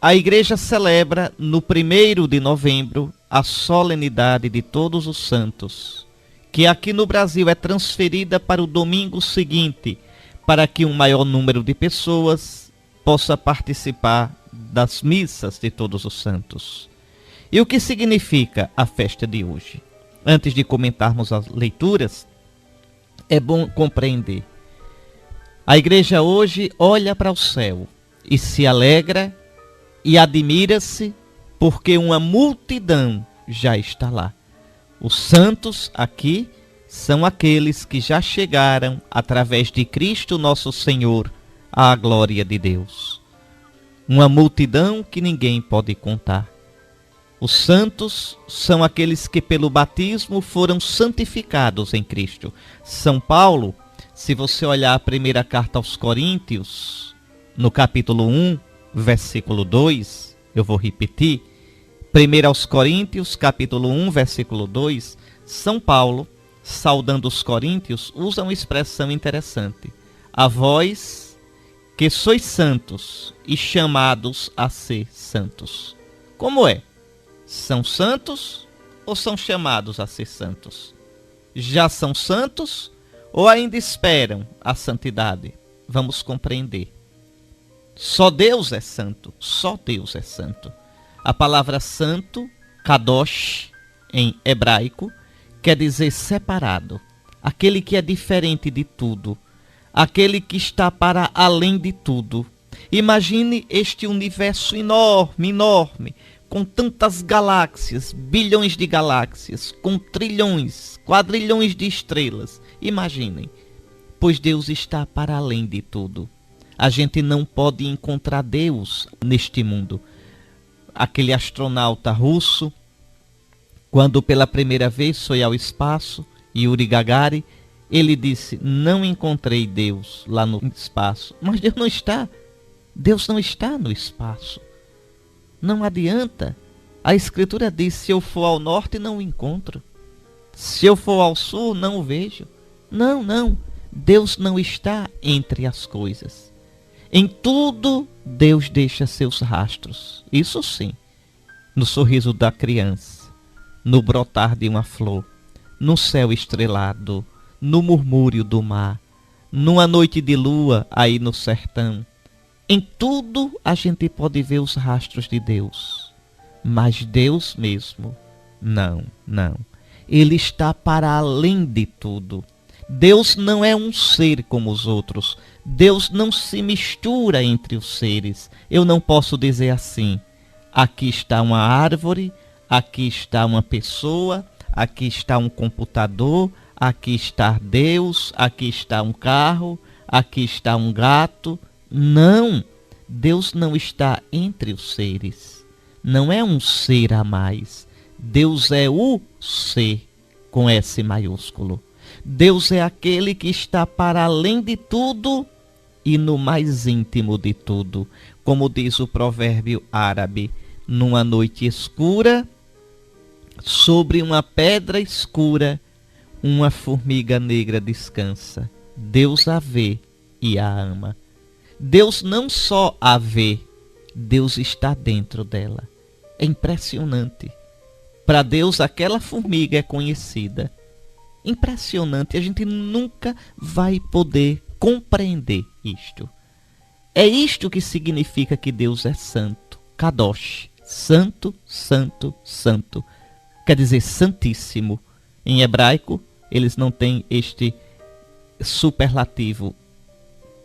A igreja celebra no 1º de novembro a solenidade de Todos os Santos, que aqui no Brasil é transferida para o domingo seguinte, para que um maior número de pessoas possa participar das missas de Todos os Santos. E o que significa a festa de hoje? Antes de comentarmos as leituras, é bom compreender. A igreja hoje olha para o céu e se alegra e admira-se porque uma multidão já está lá. Os santos aqui são aqueles que já chegaram através de Cristo nosso Senhor à glória de Deus. Uma multidão que ninguém pode contar. Os santos são aqueles que pelo batismo foram santificados em Cristo. São Paulo, se você olhar a primeira carta aos Coríntios, no capítulo 1, versículo 2, eu vou repetir. 1 aos Coríntios, capítulo 1, versículo 2, São Paulo, saudando os coríntios, usa uma expressão interessante. A vós que sois santos e chamados a ser santos. Como é? São santos ou são chamados a ser santos? Já são santos ou ainda esperam a santidade? Vamos compreender. Só Deus é santo, só Deus é santo. A palavra santo, kadosh, em hebraico, quer dizer separado, aquele que é diferente de tudo, aquele que está para além de tudo. Imagine este universo enorme, enorme, com tantas galáxias, bilhões de galáxias, com trilhões, quadrilhões de estrelas. Imaginem, pois Deus está para além de tudo. A gente não pode encontrar Deus neste mundo. Aquele astronauta russo, quando pela primeira vez foi ao espaço, Yuri Gagarin, ele disse, não encontrei Deus lá no espaço. Mas Deus não está. Deus não está no espaço. Não adianta. A Escritura diz, se eu for ao norte, não o encontro. Se eu for ao sul, não o vejo. Não. Deus não está entre as coisas. Em tudo, Deus deixa seus rastros. Isso sim. No sorriso da criança, no brotar de uma flor, no céu estrelado, no murmúrio do mar, numa noite de lua aí no sertão. Em tudo a gente pode ver os rastros de Deus. Mas Deus mesmo, não. Ele está para além de tudo. Deus não é um ser como os outros. Deus não se mistura entre os seres. Eu não posso dizer assim, aqui está uma árvore, aqui está uma pessoa, aqui está um computador, aqui está Deus, aqui está um carro, aqui está um gato. Não, Deus não está entre os seres. Não é um ser a mais. Deus é o ser, com S maiúsculo. Deus é aquele que está para além de tudo e no mais íntimo de tudo. Como diz o provérbio árabe, numa noite escura, sobre uma pedra escura, uma formiga negra descansa. Deus a vê e a ama. Deus não só a vê, Deus está dentro dela. É impressionante. Para Deus, aquela formiga é conhecida. Impressionante, a gente nunca vai poder compreender isto. É isto que significa que Deus é santo, kadosh, santo, santo, santo. Quer dizer santíssimo. Em hebraico, eles não têm este superlativo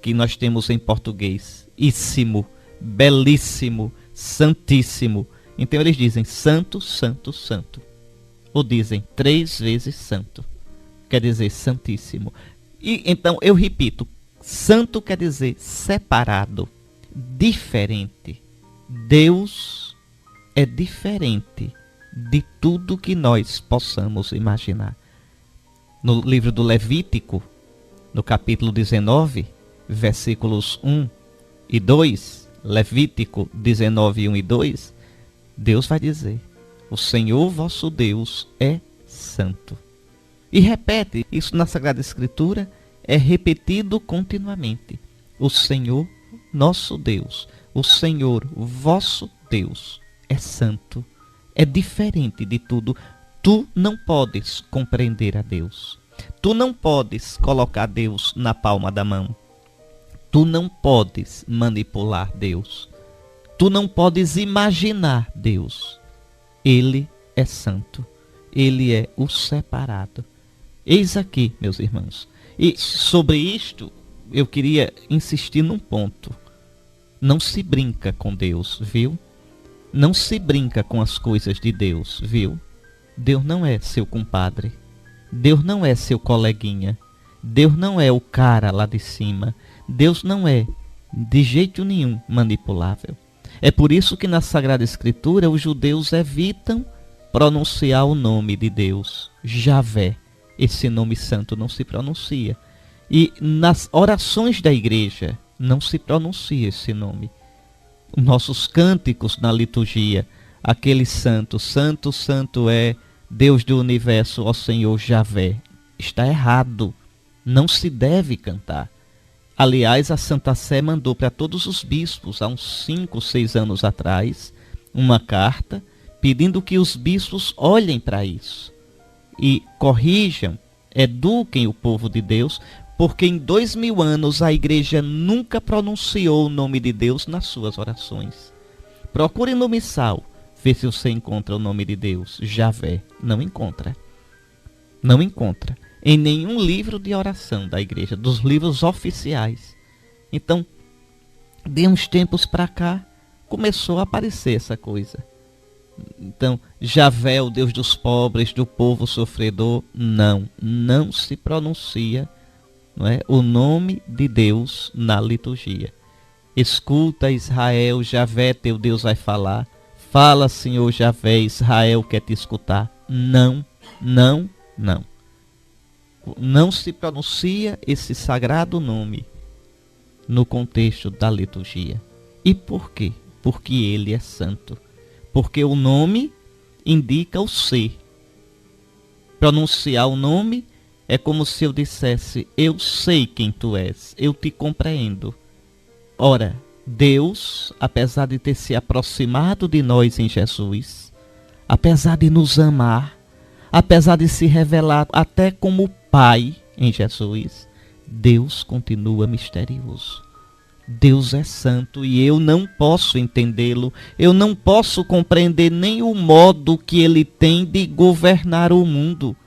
que nós temos em português. Íssimo, belíssimo, santíssimo. Então eles dizem santo, santo, santo. Ou dizem 3 vezes santo. Quer dizer santíssimo. E então eu repito, santo quer dizer separado, diferente. Deus é diferente de tudo que nós possamos imaginar. No livro do Levítico, no capítulo 19, versículos 1 e 2, Levítico 19, 1 e 2, Deus vai dizer, o Senhor vosso Deus é santo. E repete, isso na Sagrada Escritura é repetido continuamente. O Senhor, nosso Deus, o Senhor, vosso Deus, é santo, é diferente de tudo. Tu não podes compreender a Deus. Tu não podes colocar Deus na palma da mão. Tu não podes manipular Deus. Tu não podes imaginar Deus. Ele é santo. Ele é o separado. Eis aqui, meus irmãos. E sobre isto, eu queria insistir num ponto. Não se brinca com Deus, viu? Não se brinca com as coisas de Deus, viu? Deus não é seu compadre. Deus não é seu coleguinha. Deus não é o cara lá de cima. Deus não é, de jeito nenhum, manipulável. É por isso que na Sagrada Escritura os judeus evitam pronunciar o nome de Deus, Javé. Esse nome santo não se pronuncia. E nas orações da igreja não se pronuncia esse nome. Nossos cânticos na liturgia, aquele santo, santo, santo é Deus do universo, ó Senhor Javé. Está errado. Não se deve cantar. Aliás, a Santa Sé mandou para todos os bispos, há uns 5, 6 anos atrás, uma carta pedindo que os bispos olhem para isso e corrijam, eduquem o povo de Deus, porque em 2000 anos a igreja nunca pronunciou o nome de Deus nas suas orações. Procure no missal, ver se você encontra o nome de Deus, Javé. Não encontra. Não encontra. Em nenhum livro de oração da igreja, dos livros oficiais. Então, de uns tempos para cá, começou a aparecer essa coisa. Então, Javé, o Deus dos pobres, do povo sofredor, não se pronuncia, não é, o nome de Deus na liturgia. Escuta, Israel, Javé, teu Deus vai falar. Fala, Senhor Javé, Israel quer te escutar. Não. Não se pronuncia esse sagrado nome no contexto da liturgia. E por quê? Porque ele é santo. Porque o nome indica o ser. Pronunciar o nome é como se eu dissesse: eu sei quem tu és, eu te compreendo. Ora, Deus, apesar de ter se aproximado de nós em Jesus, apesar de nos amar, apesar de se revelar até como Pai em Jesus, Deus continua misterioso. Deus é santo e eu não posso entendê-lo, eu não posso compreender nem o modo que ele tem de governar o mundo.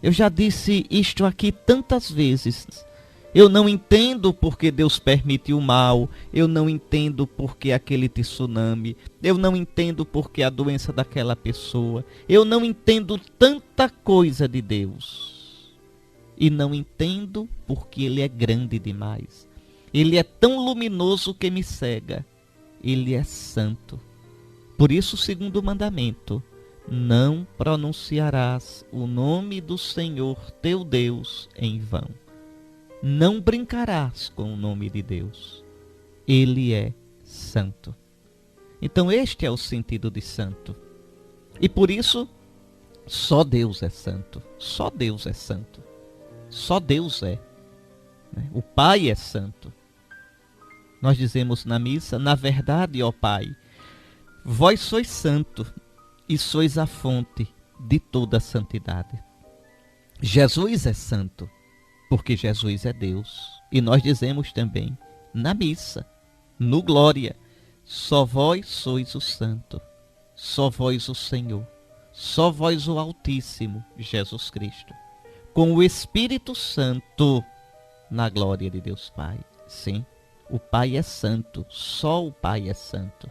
Eu já disse isto aqui tantas vezes. Eu não entendo porque Deus permite o mal, eu não entendo porque aquele tsunami, eu não entendo porque a doença daquela pessoa, eu não entendo tanta coisa de Deus. E não entendo porque ele é grande demais. Ele é tão luminoso que me cega. Ele é santo. Por isso, o segundo mandamento: não pronunciarás o nome do Senhor teu Deus em vão. Não brincarás com o nome de Deus. Ele é santo. Então este é o sentido de santo. E por isso, só Deus é santo. Só Deus é santo. Só Deus é. O Pai é santo. Nós dizemos na missa: na verdade, ó Pai, vós sois santo e sois a fonte de toda a santidade. Jesus é santo, porque Jesus é Deus. E nós dizemos também na missa, no Glória: só vós sois o santo, só vós o Senhor, só vós o Altíssimo, Jesus Cristo, com o Espírito Santo, na glória de Deus Pai. Sim, o Pai é santo, só o Pai é santo.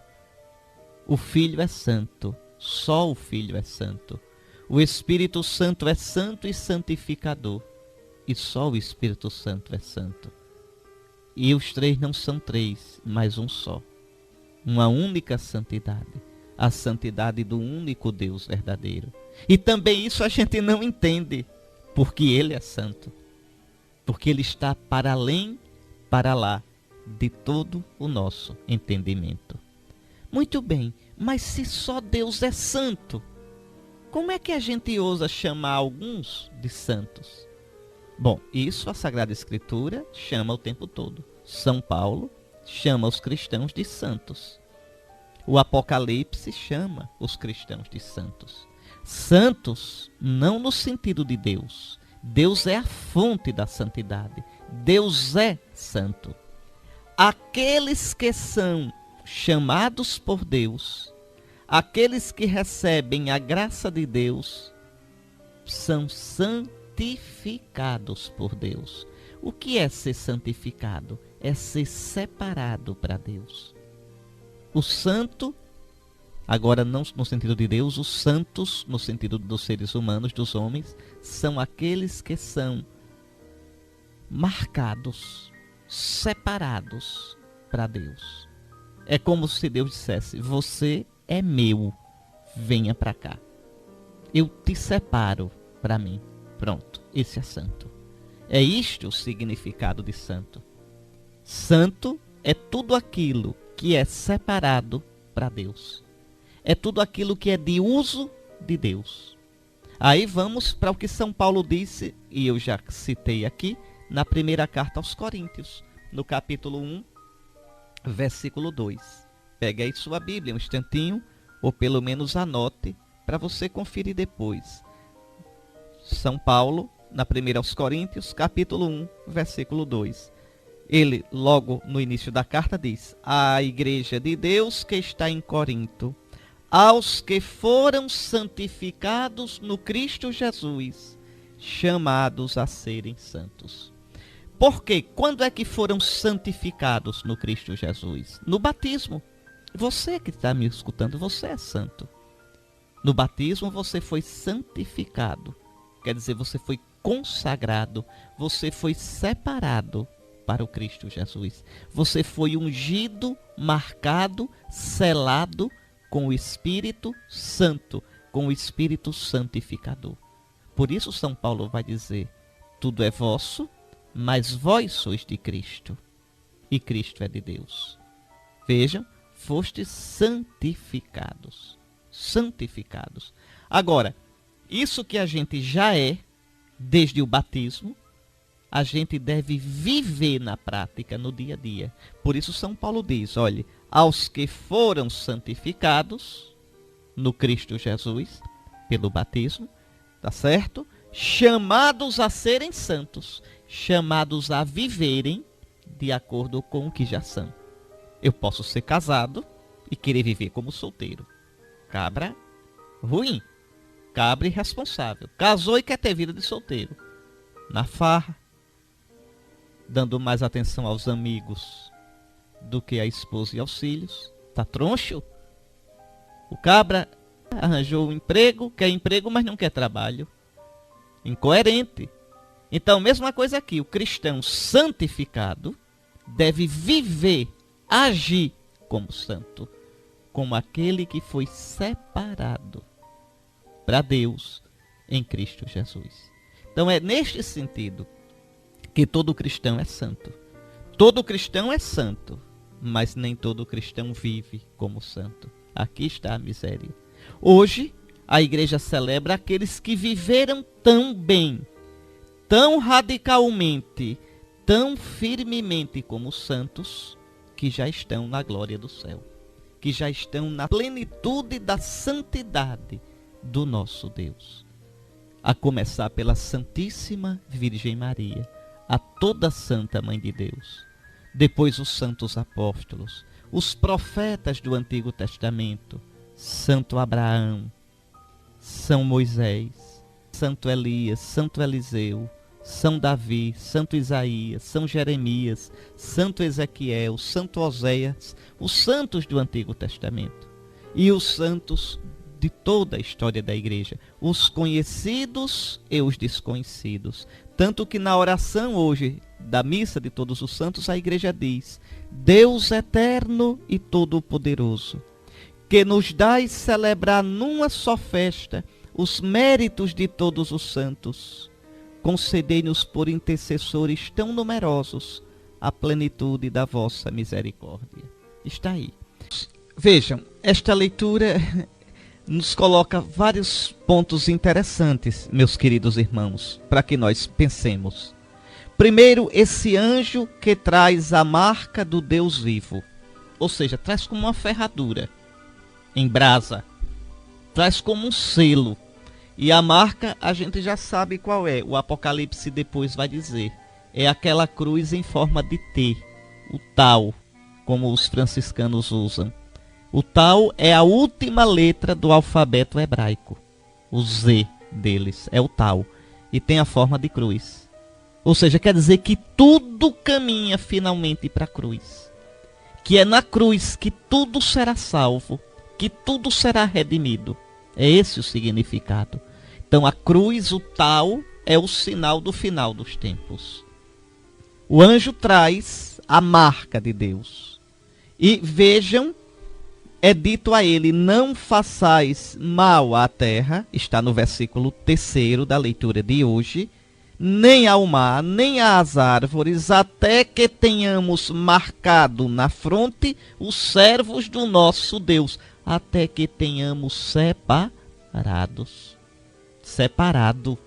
O Filho é santo, só o Filho é santo. O Espírito Santo é santo e santificador, e só o Espírito Santo é santo. E os três não são três, mas um só. Uma única santidade, a santidade do único Deus verdadeiro. E também isso a gente não entende, porque ele é santo. Porque ele está para além, para lá, de todo o nosso entendimento. Muito bem, mas se só Deus é santo, como é que a gente ousa chamar alguns de santos? Bom, isso a Sagrada Escritura chama o tempo todo. São Paulo chama os cristãos de santos. O Apocalipse chama os cristãos de santos. Santos não no sentido de Deus. Deus é a fonte da santidade. Deus é santo. Aqueles que são chamados por Deus, aqueles que recebem a graça de Deus, são santificados por Deus. O que é ser santificado? É ser separado para Deus. O santo, agora não no sentido de Deus, os santos, no sentido dos seres humanos, dos homens, são aqueles que são marcados, separados para Deus. É como se Deus dissesse: você é meu, venha para cá. Eu te separo para mim. Pronto, esse é santo. É isto o significado de santo. Santo é tudo aquilo que é separado para Deus. É tudo aquilo que é de uso de Deus. Aí vamos para o que São Paulo disse, e eu já citei aqui, na primeira carta aos Coríntios, no capítulo 1, versículo 2. Pegue aí sua Bíblia um instantinho, ou pelo menos anote, para você conferir depois. São Paulo, na primeira aos Coríntios, capítulo 1, versículo 2. Ele, logo no início da carta, diz: à igreja de Deus que está em Corinto, aos que foram santificados no Cristo Jesus, chamados a serem santos. Porque quando é que foram santificados no Cristo Jesus? No batismo. Você que está me escutando, você é santo. No batismo você foi santificado. Quer dizer, você foi consagrado, você foi separado para o Cristo Jesus. Você foi ungido, marcado, selado com o Espírito Santo, com o Espírito Santificador. Por isso São Paulo vai dizer: tudo é vosso, mas vós sois de Cristo, e Cristo é de Deus. Vejam, fostes santificados. Santificados. Agora, isso que a gente já é, desde o batismo, a gente deve viver na prática, no dia a dia. Por isso São Paulo diz: olhe, aos que foram santificados no Cristo Jesus, pelo batismo, tá certo? Chamados a serem santos, chamados a viverem de acordo com o que já são. Eu posso ser casado e querer viver como solteiro. Cabra ruim, cabra irresponsável. Casou e quer ter vida de solteiro. Na farra, dando mais atenção aos amigos do que à esposa e aos filhos. Tá troncho? O cabra arranjou um emprego, quer emprego, mas não quer trabalho. Incoerente. Então, mesma coisa aqui. O cristão santificado deve viver, agir como santo, como aquele que foi separado para Deus em Cristo Jesus. Então, é neste sentido que todo cristão é santo. Todo cristão é santo, mas nem todo cristão vive como santo. Aqui está a miséria. Hoje, a igreja celebra aqueles que viveram tão bem, tão radicalmente, tão firmemente como santos, que já estão na glória do céu, que já estão na plenitude da santidade do nosso Deus. A começar pela Santíssima Virgem Maria, a toda Santa Mãe de Deus. Depois os santos apóstolos, os profetas do Antigo Testamento, Santo Abraão, São Moisés, Santo Elias, Santo Eliseu, São Davi, Santo Isaías, São Jeremias, Santo Ezequiel, Santo Oséias, os santos do Antigo Testamento e os santos de toda a história da igreja, os conhecidos e os desconhecidos. Tanto que na oração hoje da missa de todos os santos, a igreja diz: Deus eterno e todo-poderoso, que nos dais celebrar numa só festa os méritos de todos os santos, concedei-nos por intercessores tão numerosos a plenitude da vossa misericórdia. Está aí. Vejam, esta leitura nos coloca vários pontos interessantes, meus queridos irmãos, para que nós pensemos. Primeiro, esse anjo que traz a marca do Deus vivo. Ou seja, traz como uma ferradura em brasa. Traz como um selo. E a marca a gente já sabe qual é. O Apocalipse depois vai dizer. É aquela cruz em forma de T. O Tau, como os franciscanos usam. O Tau é a última letra do alfabeto hebraico. O Z deles é o Tau. E tem a forma de cruz. Ou seja, quer dizer que tudo caminha finalmente para a cruz. Que é na cruz que tudo será salvo. Que tudo será redimido. É esse o significado. Então a cruz, o Tau, é o sinal do final dos tempos. O anjo traz a marca de Deus. E vejam, é dito a ele, não façais mal à terra, está no versículo 3º da leitura de hoje, nem ao mar, nem às árvores, até que tenhamos marcado na fronte os servos do nosso Deus, até que tenhamos separados. Separado.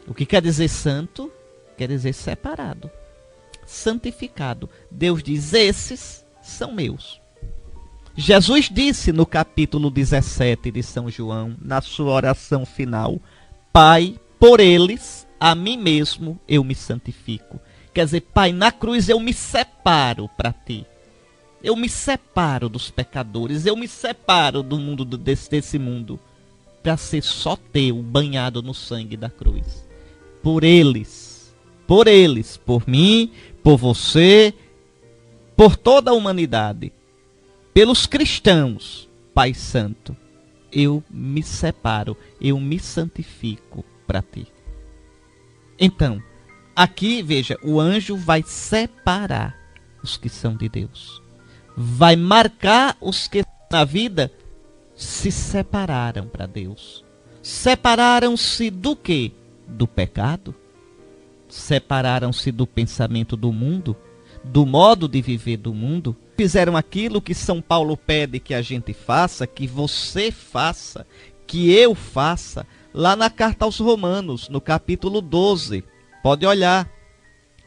O que quer dizer santo? Quer dizer separado. Santificado. Deus diz, esses são meus. Jesus disse no capítulo 17 de São João, na sua oração final, Pai, por eles, a mim mesmo eu me santifico. Quer dizer, Pai, na cruz eu me separo para ti. Eu me separo dos pecadores, eu me separo do mundo desse mundo, para ser só teu, banhado no sangue da cruz. Por eles, por mim, por você, por toda a humanidade, pelos cristãos, Pai Santo, eu me separo, eu me santifico para ti. Então, aqui, veja, o anjo vai separar os que são de Deus. Vai marcar os que na vida se separaram para Deus. Separaram-se do quê? Do pecado. Separaram-se do pensamento do mundo, do modo de viver do mundo. Fizeram aquilo que São Paulo pede que a gente faça, que você faça, que eu faça, lá na carta aos Romanos, no capítulo 12. Pode olhar.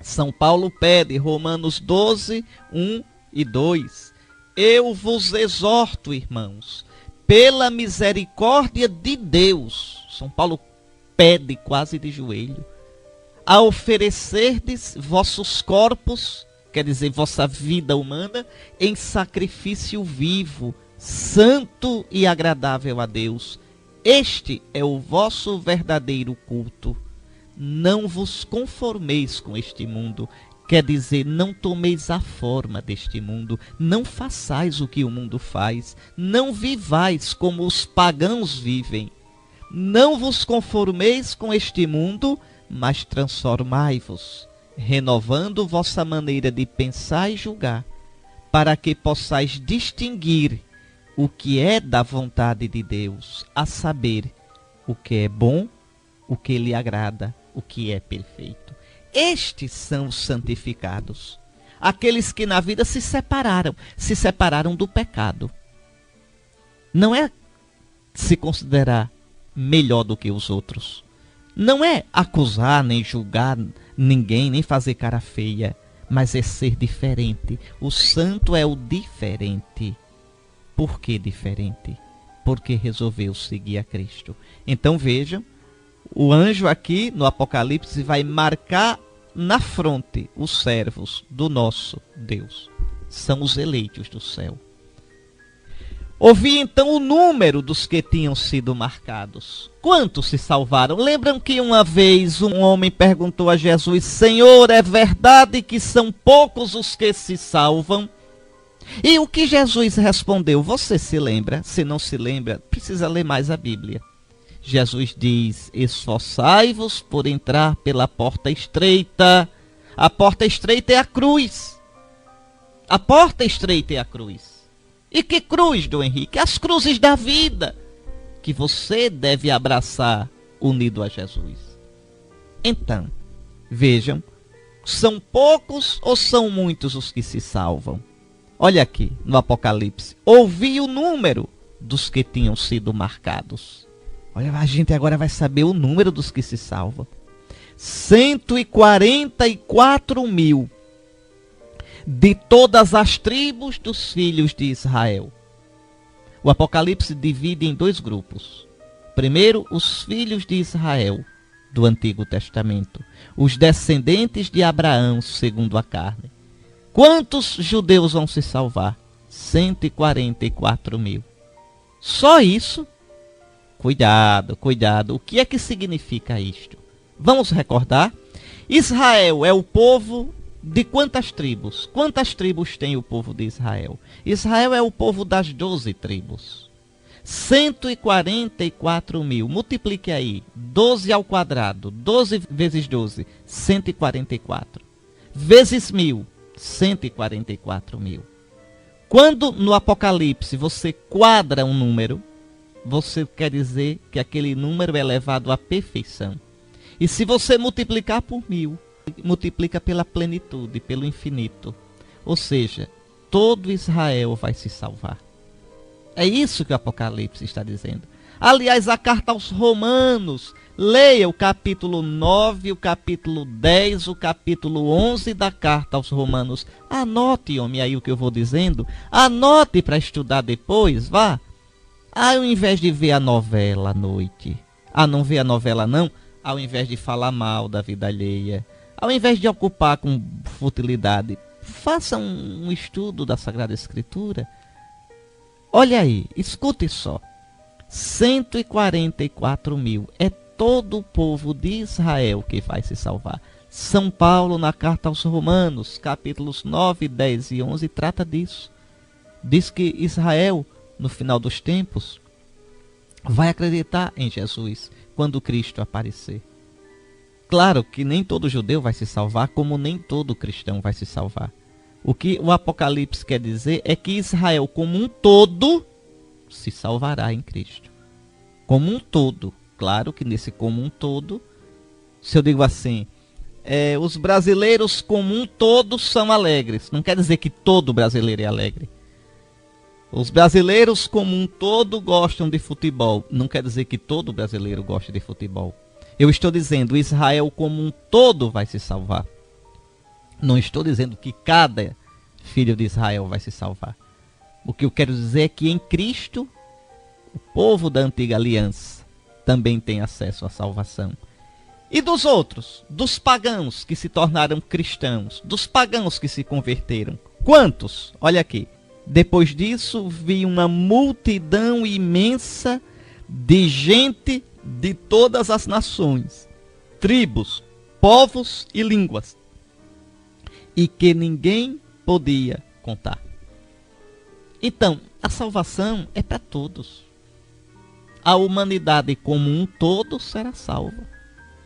São Paulo pede, Romanos 12, 1 e 2. Eu vos exorto, irmãos, pela misericórdia de Deus. São Paulo pede quase de joelho. A oferecerdes vossos corpos, quer dizer, vossa vida humana, em sacrifício vivo, santo e agradável a Deus. Este é o vosso verdadeiro culto. Não vos conformeis com este mundo, quer dizer, não tomeis a forma deste mundo, não façais o que o mundo faz, não vivais como os pagãos vivem. Não vos conformeis com este mundo, mas transformai-vos, renovando vossa maneira de pensar e julgar, para que possais distinguir o que é da vontade de Deus, a saber, o que é bom, o que lhe agrada, o que é perfeito. Estes são os santificados, aqueles que na vida se separaram do pecado. Não é se considerar melhor do que os outros. Não é acusar, nem julgar ninguém, nem fazer cara feia, mas é ser diferente. O santo é o diferente. Por que diferente? Porque resolveu seguir a Cristo. Então vejam, o anjo aqui no Apocalipse vai marcar na fronte os servos do nosso Deus. São os eleitos do céu. Ouvi então o número dos que tinham sido marcados. Quantos se salvaram? Lembram que uma vez um homem perguntou a Jesus: Senhor, é verdade que são poucos os que se salvam? E o que Jesus respondeu? Você se lembra? Se não se lembra, precisa ler mais a Bíblia. Jesus diz: esforçai-vos por entrar pela porta estreita. A porta estreita é a cruz. A porta estreita é a cruz. E que cruz, Dom Henrique? As cruzes da vida, que você deve abraçar unido a Jesus. Então, vejam, são poucos ou são muitos os que se salvam? Olha aqui no Apocalipse. Ouvi o número dos que tinham sido marcados. Olha, a gente agora vai saber o número dos que se salvam. 144.000 de todas as tribos dos filhos de Israel. O Apocalipse divide em dois grupos. Primeiro, os filhos de Israel, do Antigo Testamento, os descendentes de Abraão, segundo a carne. Quantos judeus vão se salvar? 144.000. Só isso? Cuidado, cuidado. O que é que significa isto? Vamos recordar? Israel é o povo de quantas tribos? Quantas tribos tem o povo de Israel? Israel é o povo das 12 tribos. 144.000. Multiplique aí. 12 ao quadrado. 12 vezes 12. 144. Vezes 1.000. 144.000. Quando no Apocalipse você quadra um número, você quer dizer que aquele número é levado à perfeição. E se você multiplicar por 1.000, multiplica pela plenitude, pelo infinito. Ou seja, todo Israel vai se salvar. É isso que o Apocalipse está dizendo. Aliás, a carta aos Romanos, leia o capítulo 9, o capítulo 10, o capítulo 11 da carta aos Romanos. Anote, homem, aí o que eu vou dizendo. Anote para estudar depois, vá. Ao invés de ver a novela à noite. Não ver a novela não. Ao invés de falar mal da vida alheia. Ao invés de ocupar com futilidade. Faça um estudo da Sagrada Escritura. Olha aí, escute só. 144.000 é todo o povo de Israel que vai se salvar. São Paulo, na carta aos Romanos, capítulos 9, 10 e 11, trata disso. Diz que Israel, no final dos tempos, vai acreditar em Jesus quando Cristo aparecer. Claro que nem todo judeu vai se salvar, como nem todo cristão vai se salvar. O que o Apocalipse quer dizer é que Israel, como um todo, se salvará em Cristo. Como um todo. Claro que nesse como um todo, se eu digo assim, os brasileiros como um todo são alegres. Não quer dizer que todo brasileiro é alegre. Os brasileiros como um todo gostam de futebol. Não quer dizer que todo brasileiro gosta de futebol. Eu estou dizendo, Israel como um todo vai se salvar. Não estou dizendo que cada filho de Israel vai se salvar. O que eu quero dizer é que em Cristo, o povo da antiga aliança também tem acesso à salvação. E dos outros, dos pagãos que se tornaram cristãos, dos pagãos que se converteram. Quantos? Olha aqui. Depois disso, vi uma multidão imensa de gente de todas as nações, tribos, povos e línguas, e que ninguém podia contar. Então, a salvação é para todos. A humanidade como um todo será salva,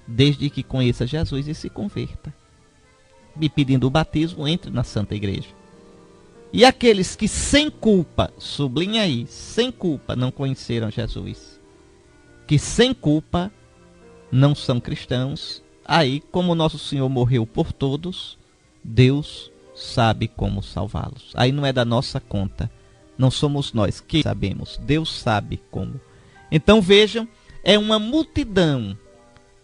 desde que conheça Jesus e se converta. E pedindo o batismo, entre na Santa Igreja. E aqueles que sem culpa, sublinha aí, sem culpa não conheceram Jesus, que sem culpa não são cristãos, aí como nosso Senhor morreu por todos, Deus sabe como salvá-los. Aí não é da nossa conta. Não somos nós que sabemos. Deus sabe como. Então vejam, é uma multidão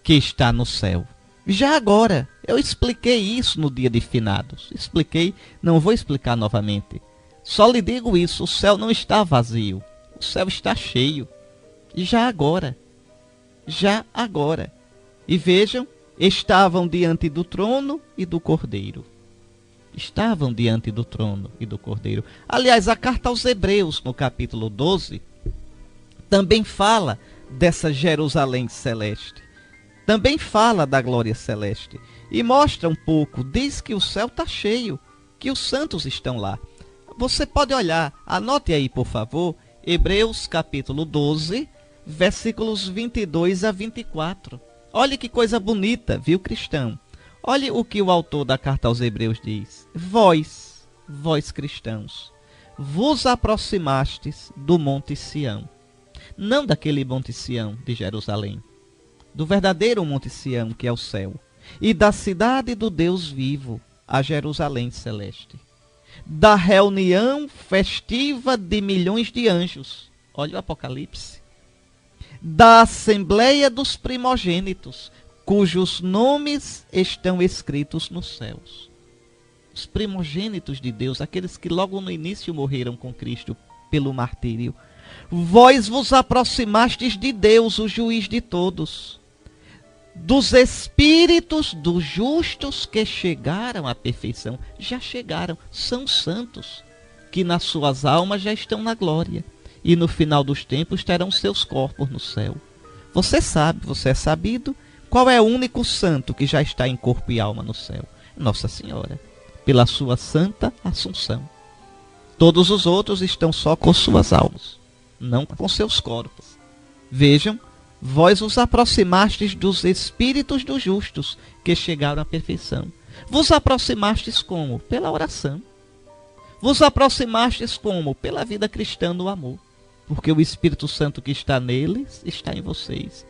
que está no céu. Já agora, eu expliquei isso no dia de finados. Expliquei, não vou explicar novamente. Só lhe digo isso, o céu não está vazio. O céu está cheio. Já agora. Já agora. E vejam, estavam diante do trono e do Cordeiro. Estavam diante do trono e do Cordeiro. Aliás, a carta aos Hebreus, no capítulo 12, também fala dessa Jerusalém celeste. Também fala da glória celeste. E mostra um pouco, diz que o céu está cheio, que os santos estão lá. Você pode olhar, anote aí, por favor, Hebreus capítulo 12, versículos 22 a 24. Olhe que coisa bonita, viu, cristão? Olhe o que o autor da carta aos Hebreus diz. Vós cristãos, vos aproximastes do Monte Sião. Não daquele Monte Sião de Jerusalém, do verdadeiro Monte Sião, que é o céu, e da cidade do Deus vivo, a Jerusalém celeste, da reunião festiva de milhões de anjos. Olha o Apocalipse. Da assembleia dos primogênitos. cujos nomes estão escritos nos céus. Os primogênitos de Deus, aqueles que logo no início morreram com Cristo pelo martírio. Vós vos aproximastes de Deus, o juiz de todos, dos espíritos dos justos que chegaram à perfeição. Já chegaram, são santos, que nas suas almas já estão na glória, e no final dos tempos terão seus corpos no céu. Você sabe, você é sabido, qual é o único santo que já está em corpo e alma no céu? Nossa Senhora, pela sua santa Assunção. Todos os outros estão só com suas almas, não com seus corpos. Vejam, vós vos aproximastes dos espíritos dos justos que chegaram à perfeição. Vos aproximastes como? Pela oração. Vos aproximastes como? Pela vida cristã no amor. Porque o Espírito Santo que está neles está em vocês.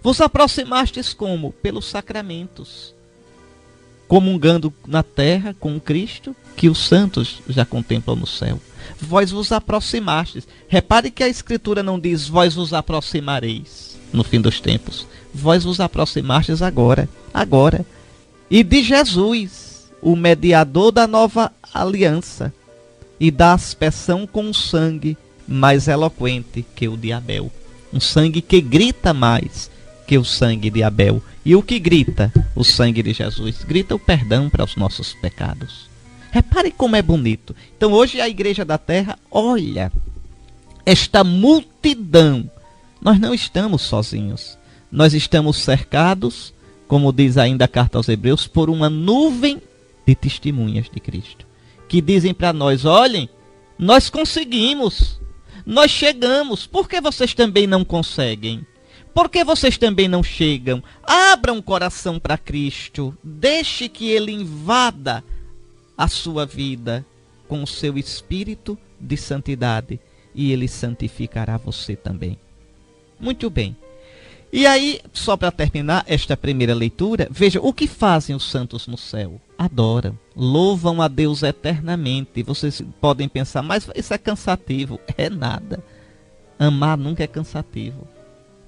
Vos aproximastes como? Pelos sacramentos. Comungando na terra com Cristo, que os santos já contemplam no céu. Vós vos aproximastes. Repare que a Escritura não diz vós vos aproximareis no fim dos tempos. Vós vos aproximastes agora. E de Jesus, o mediador da nova aliança, e da aspersão com um sangue mais eloquente que o de Abel. Um sangue que grita mais que o sangue de Abel. E o que grita o sangue de Jesus? Grita o perdão para os nossos pecados. Repare como é bonito. Então hoje a Igreja da Terra, olha, esta multidão. Nós não estamos sozinhos. Nós estamos cercados, como diz ainda a carta aos Hebreus, por uma nuvem de testemunhas de Cristo. Que dizem para nós, olhem, nós conseguimos, nós chegamos. Por que vocês também não conseguem? Por que vocês também não chegam? Abram o coração para Cristo. Deixe que Ele invada a sua vida com o seu espírito de santidade. E Ele santificará você também. Muito bem. E aí, só para terminar esta primeira leitura, veja, o que fazem os santos no céu? Adoram, louvam a Deus eternamente. Vocês podem pensar, mas isso é cansativo. É nada. Amar nunca é cansativo.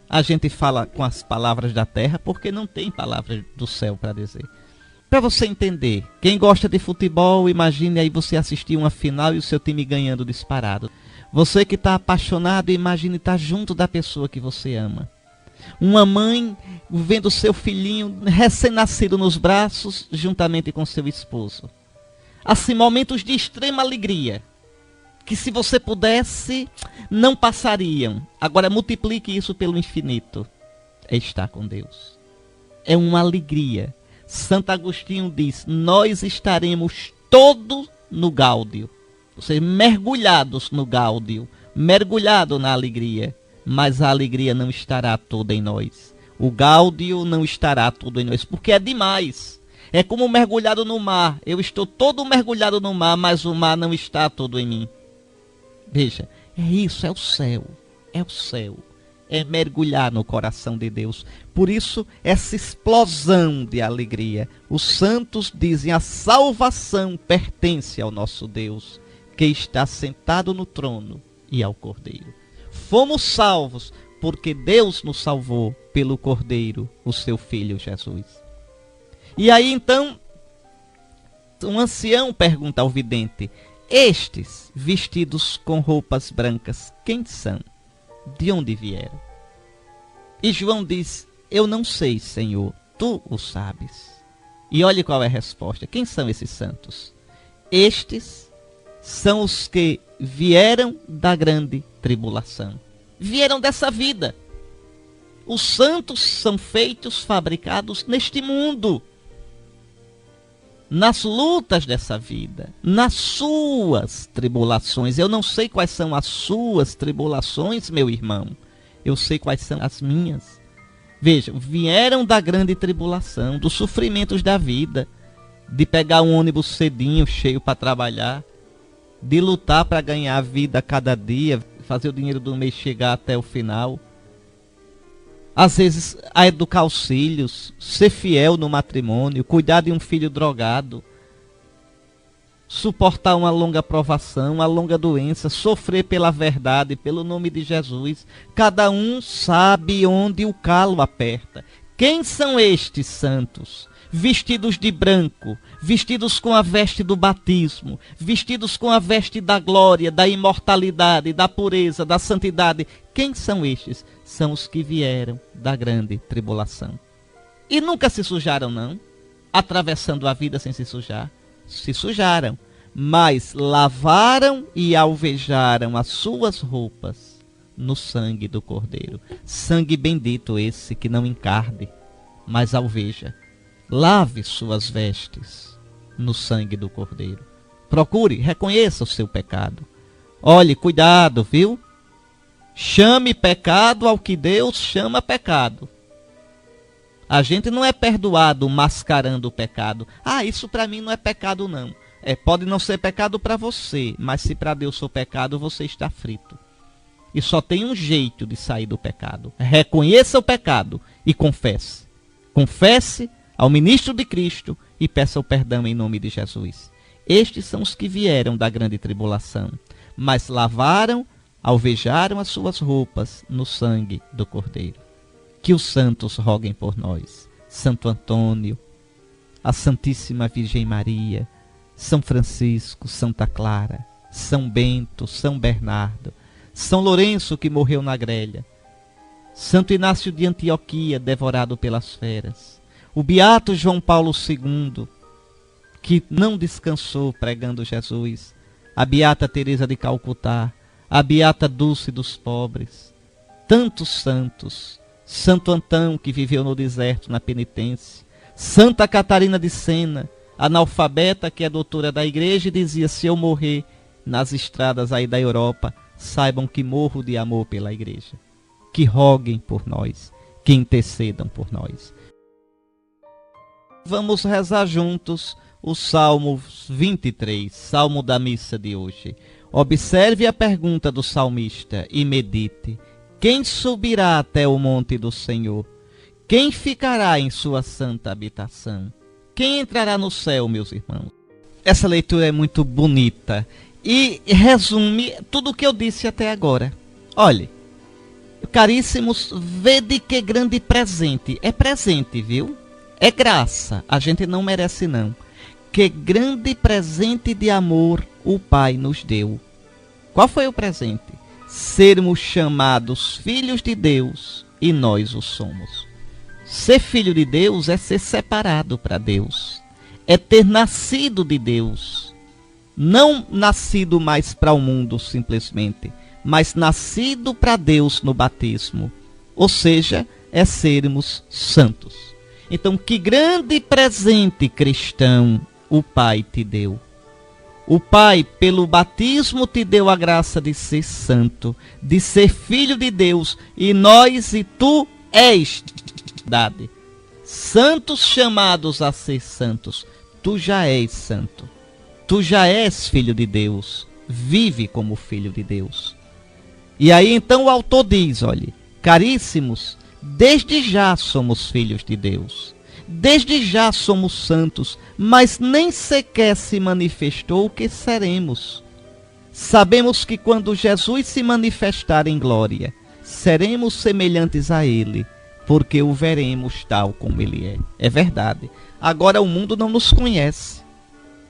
A gente fala com as palavras da terra porque não tem palavras do céu para dizer. Para você entender, quem gosta de futebol, imagine aí você assistir uma final e o seu time ganhando disparado. Você que está apaixonado, imagine estar junto da pessoa que você ama. Uma mãe vendo seu filhinho recém-nascido nos braços, juntamente com seu esposo. Assim, momentos de extrema alegria, que se você pudesse, não passariam. Agora multiplique isso pelo infinito. É estar com Deus. É uma alegria. Santo Agostinho diz, nós estaremos todos no gáudio. Ou seja, mergulhados no gáudio, mergulhado na alegria. Mas a alegria não estará toda em nós. O gáudio não estará todo em nós, porque é demais. É como mergulhado no mar. Eu estou todo mergulhado no mar, mas o mar não está todo em mim. Veja, é isso, é o céu. É o céu. É mergulhar no coração de Deus. Por isso, essa explosão de alegria. Os santos dizem, a salvação pertence ao nosso Deus, que está sentado no trono e ao Cordeiro. Fomos salvos porque Deus nos salvou pelo Cordeiro, o seu Filho Jesus. E aí então, um ancião pergunta ao vidente, estes vestidos com roupas brancas, quem são? De onde vieram? E João diz, eu não sei, Senhor, tu o sabes. E olhe qual é a resposta, quem são esses santos? Estes são os que vieram da grande tribulação. Vieram dessa vida. Os santos são feitos, fabricados neste mundo. Nas lutas dessa vida. Nas suas tribulações. Eu não sei quais são as suas tribulações, meu irmão. Eu sei quais são as minhas. Vejam, vieram da grande tribulação, dos sofrimentos da vida. De pegar um ônibus cedinho, cheio para trabalhar. De lutar para ganhar a vida a cada dia, fazer o dinheiro do mês chegar até o final. Às vezes, a educar os filhos, ser fiel no matrimônio, cuidar de um filho drogado, suportar uma longa provação, uma longa doença, sofrer pela verdade, pelo nome de Jesus. Cada um sabe onde o calo aperta. Quem são estes santos? Vestidos de branco, vestidos com a veste do batismo, vestidos com a veste da glória, da imortalidade, da pureza, da santidade. Quem são estes? São os que vieram da grande tribulação. E nunca se sujaram, não? Atravessando a vida sem se sujar? Se sujaram, mas lavaram e alvejaram as suas roupas no sangue do Cordeiro. Sangue bendito esse que não encarde, mas alveja. Lave suas vestes no sangue do Cordeiro. Procure, reconheça o seu pecado. Olhe, cuidado, viu? Chame pecado ao que Deus chama pecado. A gente não é perdoado mascarando o pecado. Ah, isso para mim não é pecado não. Pode não ser pecado para você, mas se para Deus for pecado, você está frito. E só tem um jeito de sair do pecado. Reconheça o pecado e confesse. Confesse ao ministro de Cristo e peça o perdão em nome de Jesus. Estes são os que vieram da grande tribulação, mas lavaram, alvejaram as suas roupas no sangue do Cordeiro. Que os santos roguem por nós. Santo Antônio, a Santíssima Virgem Maria, São Francisco, Santa Clara, São Bento, São Bernardo, São Lourenço que morreu na grelha, Santo Inácio de Antioquia, devorado pelas feras, o beato João Paulo II, que não descansou pregando Jesus, a beata Teresa de Calcutá, a beata Dulce dos pobres, tantos santos, Santo Antão, que viveu no deserto na penitência, Santa Catarina de Sena, analfabeta que é doutora da igreja, e dizia: se eu morrer nas estradas aí da Europa, saibam que morro de amor pela igreja. Que roguem por nós, que intercedam por nós. Vamos rezar juntos o Salmo 23, Salmo da missa de hoje. Observe a pergunta do salmista e medite. Quem subirá até o monte do Senhor? Quem ficará em sua santa habitação? Quem entrará no céu, meus irmãos? Essa leitura é muito bonita e resume tudo o que eu disse até agora. Olhe, caríssimos, vede que grande presente. É presente, viu? É graça, a gente não merece não. Que grande presente de amor o Pai nos deu. Qual foi o presente? Sermos chamados filhos de Deus e nós o somos. Ser filho de Deus é ser separado para Deus. É ter nascido de Deus. Não nascido mais para o mundo simplesmente, mas nascido para Deus no batismo. Ou seja, é sermos santos. Então, que grande presente cristão o Pai te deu. O Pai, pelo batismo, te deu a graça de ser santo, de ser filho de Deus, e nós e tu és verdade. Santos chamados a ser santos, tu já és santo. Tu já és filho de Deus, vive como filho de Deus. E aí então o autor diz, olhe, caríssimos, desde já somos filhos de Deus. Desde já somos santos, mas nem sequer se manifestou o que seremos. Sabemos que quando Jesus se manifestar em glória, seremos semelhantes a Ele, porque o veremos tal como Ele é. É verdade. Agora o mundo não nos conhece.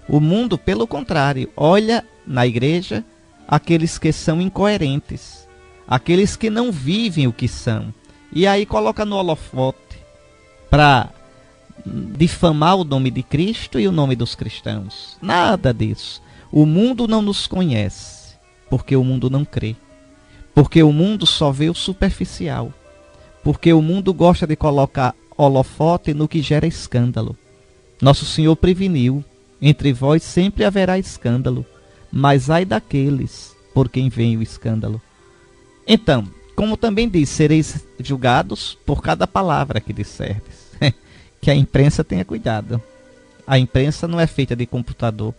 O mundo, pelo contrário, olha na igreja aqueles que são incoerentes, aqueles que não vivem o que são, e aí coloca no holofote para difamar o nome de Cristo e o nome dos cristãos. Nada disso. O mundo não nos conhece, porque o mundo não crê. Porque o mundo só vê o superficial. Porque o mundo gosta de colocar holofote no que gera escândalo. Nosso Senhor preveniu, entre vós sempre haverá escândalo, mas ai daqueles por quem vem o escândalo. Então, como também diz, sereis julgados por cada palavra que disserdes. Que a imprensa tenha cuidado. A imprensa não é feita de computador,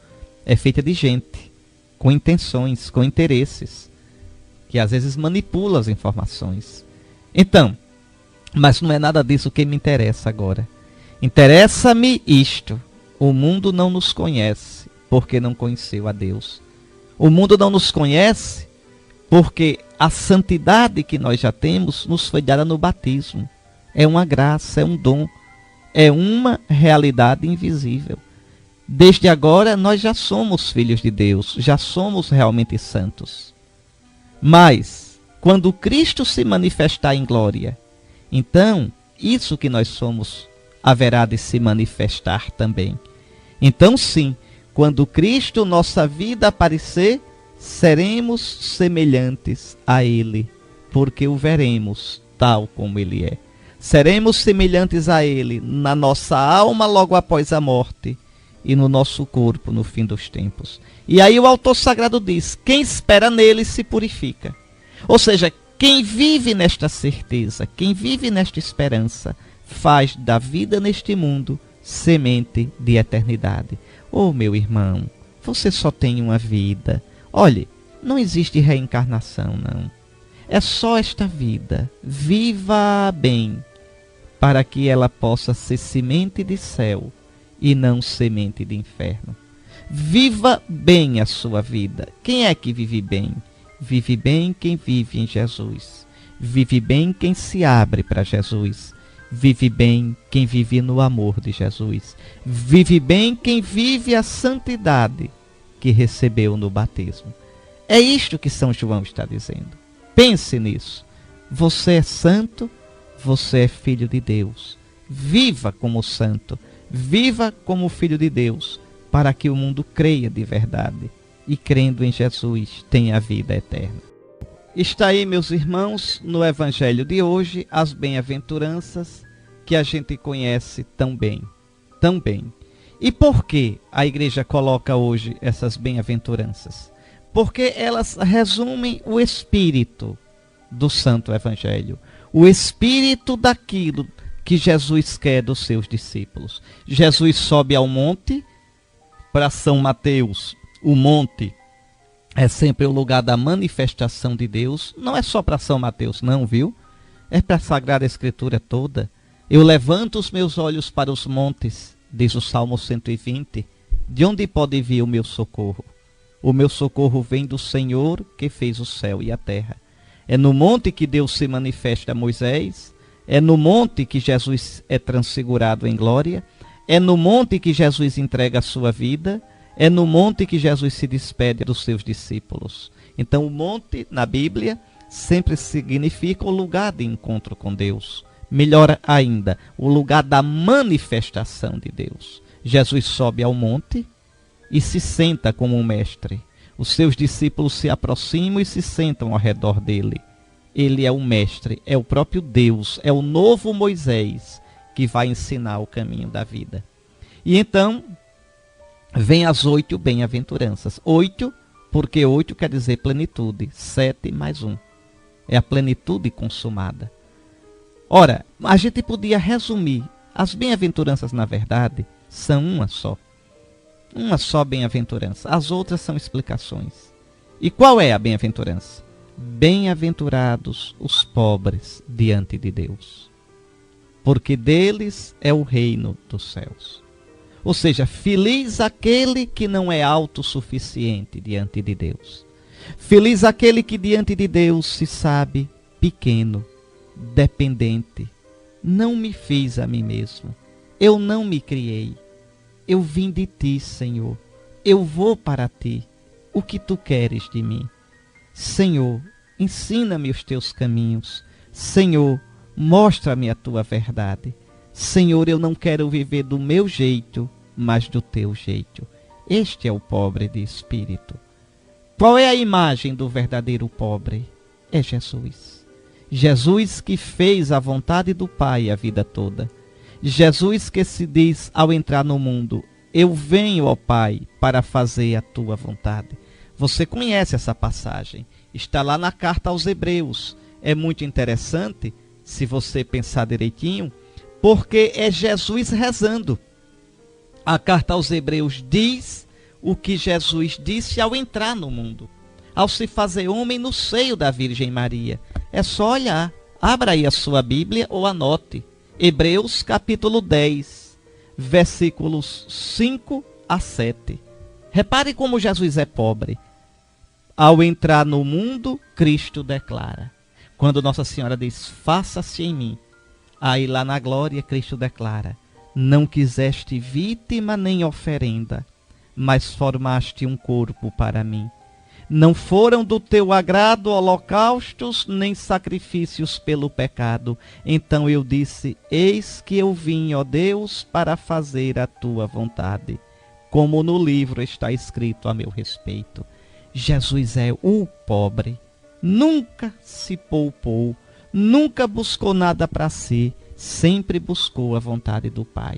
é feita de gente, com intenções, com interesses, que às vezes manipula as informações. Então, mas não é nada disso que me interessa agora. Interessa-me isto. O mundo não nos conhece, porque não conheceu a Deus. O mundo não nos conhece, porque a santidade que nós já temos nos foi dada no batismo. é uma graça, é um dom, é uma realidade invisível. Desde agora nós já somos filhos de Deus, já somos realmente santos. Mas, quando Cristo se manifestar em glória, então isso que nós somos haverá de se manifestar também. Então sim, quando Cristo, nossa vida, aparecer, seremos semelhantes a Ele, porque o veremos tal como Ele é. Seremos semelhantes a Ele na nossa alma logo após a morte e no nosso corpo no fim dos tempos. E aí o autor sagrado diz, quem espera nele se purifica. Ou seja, quem vive nesta certeza, quem vive nesta esperança, faz da vida neste mundo semente de eternidade. Oh, meu irmão, você só tem uma vida. Olhe, não existe reencarnação, não. É só esta vida. Viva bem, para que ela possa ser semente de céu e não semente de inferno. Viva bem a sua vida. Quem é que vive bem? Vive bem quem vive em Jesus. Vive bem quem se abre para Jesus. Vive bem quem vive no amor de Jesus. Vive bem quem vive a santidade que recebeu no batismo. É isto que São João está dizendo. Pense nisso. Você é santo, você é filho de Deus. Viva como santo, viva como filho de Deus, para que o mundo creia de verdade e, crendo em Jesus, tenha a vida eterna. Está aí, meus irmãos, no Evangelho de hoje, as bem-aventuranças que a gente conhece tão bem, tão bem. E por que a igreja coloca hoje essas bem-aventuranças? Porque elas resumem o espírito do Santo Evangelho, o espírito daquilo que Jesus quer dos seus discípulos. Jesus sobe ao monte. Para São Mateus, o monte é sempre o lugar da manifestação de Deus. Não é só para São Mateus, não, viu? É para a Sagrada Escritura toda. Eu levanto os meus olhos para os montes, diz o Salmo 120. De onde pode vir o meu socorro? O meu socorro vem do Senhor que fez o céu e a terra. É no monte que Deus se manifesta a Moisés. É no monte que Jesus é transfigurado em glória. É no monte que Jesus entrega a sua vida. É no monte que Jesus se despede dos seus discípulos. Então o monte, na Bíblia, sempre significa o lugar de encontro com Deus. Melhor ainda, o lugar da manifestação de Deus. Jesus sobe ao monte e se senta como um mestre. Os seus discípulos se aproximam e se sentam ao redor dele. Ele é o mestre, é o próprio Deus, é o novo Moisés que vai ensinar o caminho da vida. E então, vem as 8 bem-aventuranças. 8, porque 8 quer dizer plenitude. 7 mais 1. É a plenitude consumada. Ora, a gente podia resumir. As bem-aventuranças, na verdade, são uma só. Uma só bem-aventurança. As outras são explicações. E qual é a bem-aventurança? Bem-aventurados os pobres diante de Deus, porque deles é o reino dos céus. Ou seja, feliz aquele que não é autossuficiente diante de Deus. Feliz aquele que diante de Deus se sabe pequeno, dependente. Não me fiz a mim mesmo. Eu não me criei. Eu vim de ti, Senhor. Eu vou para ti. O que tu queres de mim? Senhor, ensina-me os teus caminhos. Senhor, mostra-me a tua verdade. Senhor, eu não quero viver do meu jeito, mas do teu jeito. Este é o pobre de espírito. Qual é a imagem do verdadeiro pobre? É Jesus. Jesus que fez a vontade do Pai a vida toda. Jesus que se diz ao entrar no mundo, eu venho, ó Pai, para fazer a tua vontade. Você conhece essa passagem. Está lá na carta aos Hebreus. É muito interessante, se você pensar direitinho, porque é Jesus rezando. A carta aos Hebreus diz o que Jesus disse ao entrar no mundo, ao se fazer homem no seio da Virgem Maria. É só olhar. Abra aí a sua Bíblia ou anote. Hebreus capítulo 10, versículos 5 a 7. Repare como Jesus é pobre. Ao entrar no mundo, Cristo declara. Quando Nossa Senhora diz, faça-se em mim Aí lá na glória, Cristo declara: não quiseste vítima nem oferenda, mas formaste um corpo para mim. Não foram do teu agrado holocaustos, nem sacrifícios pelo pecado. Então eu disse: eis que eu vim, ó Deus, para fazer a tua vontade, como no livro está escrito a meu respeito. Jesus é o pobre, nunca se poupou, nunca buscou nada para si, sempre buscou a vontade do Pai.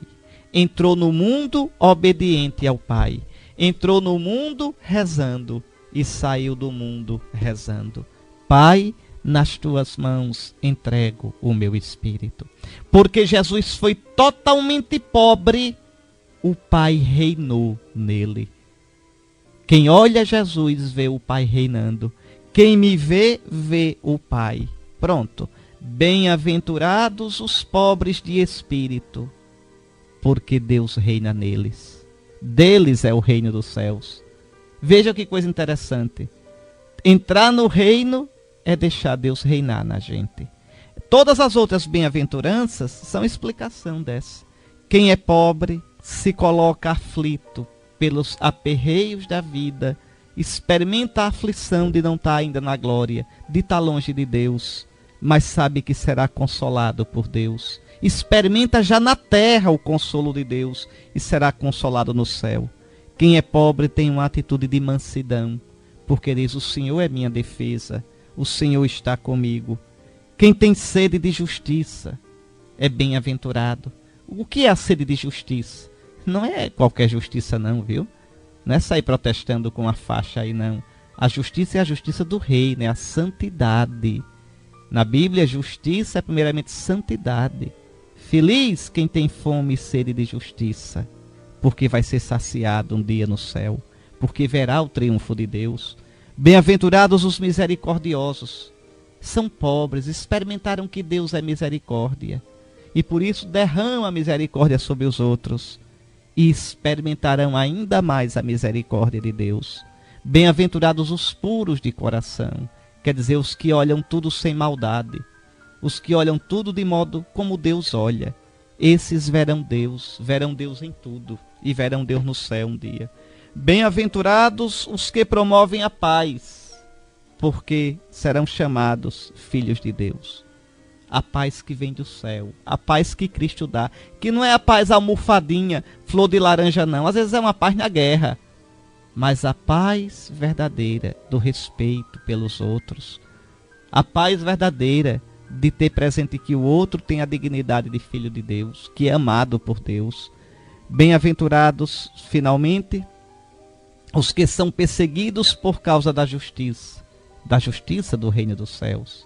Entrou no mundo obediente ao Pai, entrou no mundo rezando e saiu do mundo rezando. Pai, nas tuas mãos entrego o meu espírito. Porque Jesus foi totalmente pobre, o Pai reinou nele. Quem olha Jesus vê o Pai reinando. Quem me vê, vê o Pai. Pronto. Bem-aventurados os pobres de espírito, porque Deus reina neles. Deles é o reino dos céus. Veja que coisa interessante. Entrar no reino é deixar Deus reinar na gente. Todas as outras bem-aventuranças são explicação dessa. Quem é pobre se coloca aflito pelos aperreios da vida, experimenta a aflição de não estar ainda na glória, de estar longe de Deus, mas sabe que será consolado por Deus. Experimenta já na terra o consolo de Deus e será consolado no céu. Quem é pobre tem uma atitude de mansidão, porque diz: o Senhor é minha defesa, o Senhor está comigo. Quem tem sede de justiça é bem-aventurado. O que é a sede de justiça? Não é qualquer justiça não, viu? Não é sair protestando com a faixa aí não. A justiça é a justiça do rei, né? A santidade. Na Bíblia, justiça é primeiramente santidade. Feliz quem tem fome e sede de justiça, porque vai ser saciado um dia no céu, porque verá o triunfo de Deus. Bem-aventurados os misericordiosos. São pobres, experimentaram que Deus é misericórdia, e por isso derrama a misericórdia sobre os outros, e experimentarão ainda mais a misericórdia de Deus. Bem-aventurados os puros de coração, quer dizer, os que olham tudo sem maldade, os que olham tudo de modo como Deus olha. Esses verão Deus em tudo, e verão Deus no céu um dia. Bem-aventurados os que promovem a paz, porque serão chamados filhos de Deus. A paz que vem do céu, a paz que Cristo dá, que não é a paz almofadinha, flor de laranja não, às vezes é uma paz na guerra, mas a paz verdadeira do respeito pelos outros, a paz verdadeira de ter presente que o outro tem a dignidade de filho de Deus, que é amado por Deus. Bem-aventurados, finalmente, os que são perseguidos por causa da justiça do reino dos céus,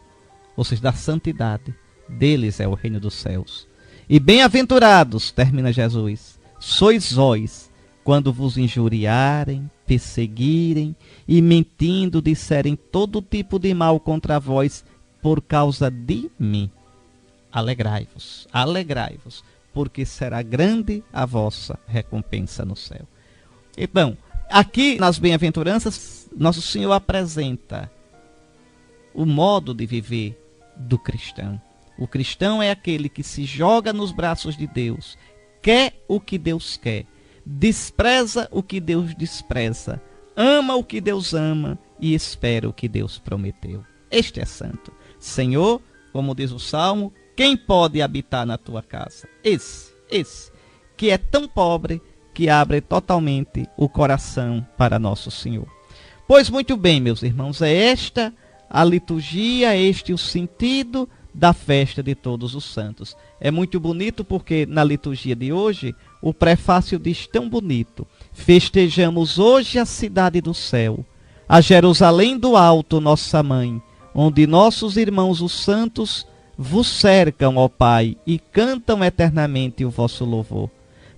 ou seja, da santidade. Deles é o reino dos céus. E bem-aventurados, termina Jesus, sois vós, quando vos injuriarem, perseguirem e mentindo disserem todo tipo de mal contra vós por causa de mim. Alegrai-vos, alegrai-vos, porque será grande a vossa recompensa no céu. Então, aqui nas bem-aventuranças, Nosso Senhor apresenta o modo de viver do cristão. O cristão é aquele que se joga nos braços de Deus, quer o que Deus quer, despreza o que Deus despreza, ama o que Deus ama e espera o que Deus prometeu. Este é santo. Senhor, como diz o Salmo, quem pode habitar na tua casa? Esse, que é tão pobre que abre totalmente o coração para nosso Senhor. Pois muito bem, meus irmãos, é esta a liturgia, este o sentido da festa de todos os santos. É muito bonito porque na liturgia de hoje o prefácio diz tão bonito: festejamos hoje a cidade do céu, a Jerusalém do alto, nossa mãe, onde nossos irmãos os santos vos cercam, ó Pai, e cantam eternamente o vosso louvor.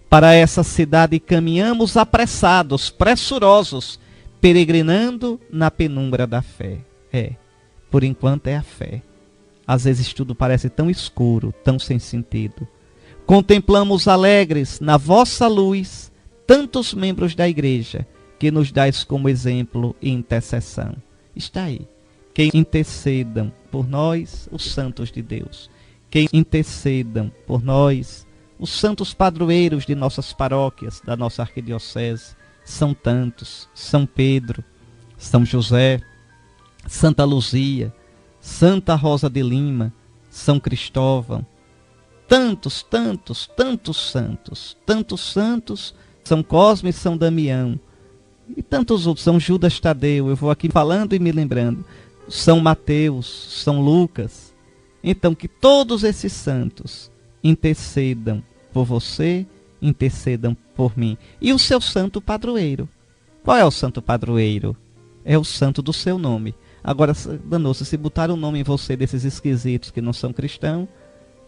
Para essa cidade caminhamos apressados, pressurosos, peregrinando na penumbra da fé. Por enquanto é a fé. Às vezes tudo parece tão escuro, tão sem sentido. Contemplamos alegres na vossa luz tantos membros da igreja que nos dais como exemplo e intercessão. Está aí. Que intercedam por nós, os santos de Deus. que intercedam por nós. Os santos padroeiros de nossas paróquias, da nossa arquidiocese, são tantos: São Pedro, São José, Santa Luzia, Santa Rosa de Lima, São Cristóvão. Tantos, tantos, tantos santos, São Cosme e São Damião, e tantos outros, São Judas Tadeu, eu vou aqui falando e me lembrando, São Mateus, São Lucas. Então, que todos esses santos intercedam por você, intercedam por mim. E o seu santo padroeiro. Qual é o santo padroeiro? É o santo do seu nome. Agora, danou-se, se botar um nome em você desses esquisitos que não são cristãos,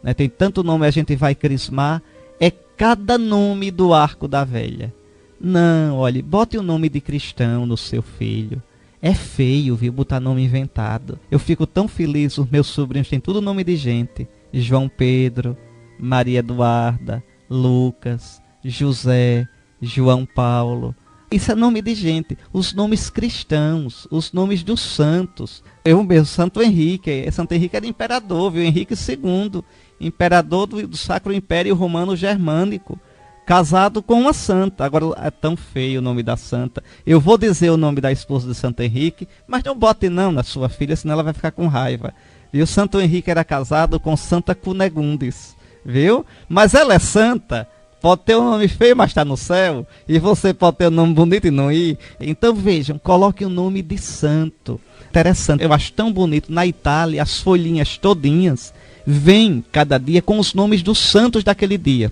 né, tem tanto nome, a gente vai crismar, é cada nome do arco da velha. Não, olhe, bote o nome de cristão no seu filho. É feio, viu, botar nome inventado. Eu fico tão feliz, os meus sobrinhos têm tudo nome de gente. João Pedro, Maria Eduarda, Lucas, José, João Paulo. Isso é nome de gente. Os nomes cristãos, os nomes dos santos. Eu mesmo, Santo Henrique. Santo Henrique era imperador, viu? Henrique II, imperador do Sacro Império Romano Germânico, casado com uma santa. Agora é tão feio o nome da santa. Eu vou dizer o nome da esposa de Santo Henrique, mas não bote não na sua filha, senão ela vai ficar com raiva. E o Santo Henrique era casado com Santa Cunegundes, viu? Mas ela é santa. Pode ter um nome feio, mas está no céu. E você pode ter um nome bonito e não ir. Então vejam, coloque o nome de santo. Interessante, eu acho tão bonito. Na Itália, as folhinhas todinhas vêm cada dia com os nomes dos santos daquele dia.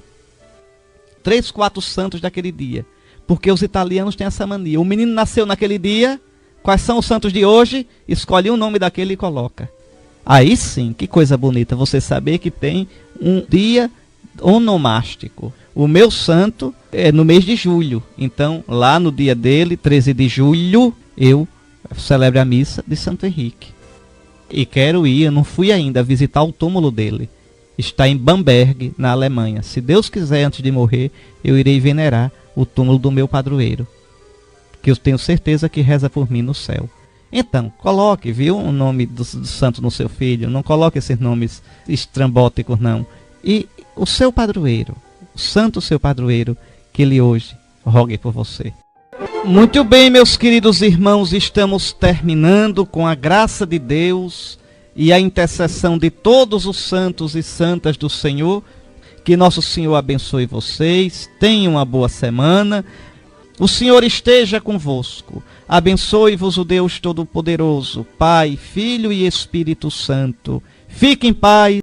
3, 4 santos daquele dia. Porque os italianos têm essa mania. O menino nasceu naquele dia, quais são os santos de hoje? Escolhe um nome daquele e coloca. Aí sim, que coisa bonita você saber que tem um dia onomástico. O meu santo é no mês de julho. Então, lá no dia dele, 13 de julho, eu celebro a missa de Santo Henrique. E quero ir, eu não fui ainda, visitar o túmulo dele. Está em Bamberg, na Alemanha. Se Deus quiser, antes de morrer, eu irei venerar o túmulo do meu padroeiro, que eu tenho certeza que reza por mim no céu. Então, coloque, viu, o nome do santo no seu filho. Não coloque esses nomes estrambóticos, não. E o seu padroeiro, o santo seu padroeiro, que ele hoje rogue por você. Muito bem, meus queridos irmãos, estamos terminando com a graça de Deus e a intercessão de todos os santos e santas do Senhor. Que nosso Senhor abençoe vocês, tenham uma boa semana. O Senhor esteja convosco. Abençoe-vos o Deus Todo-Poderoso, Pai, Filho e Espírito Santo. Fique em paz.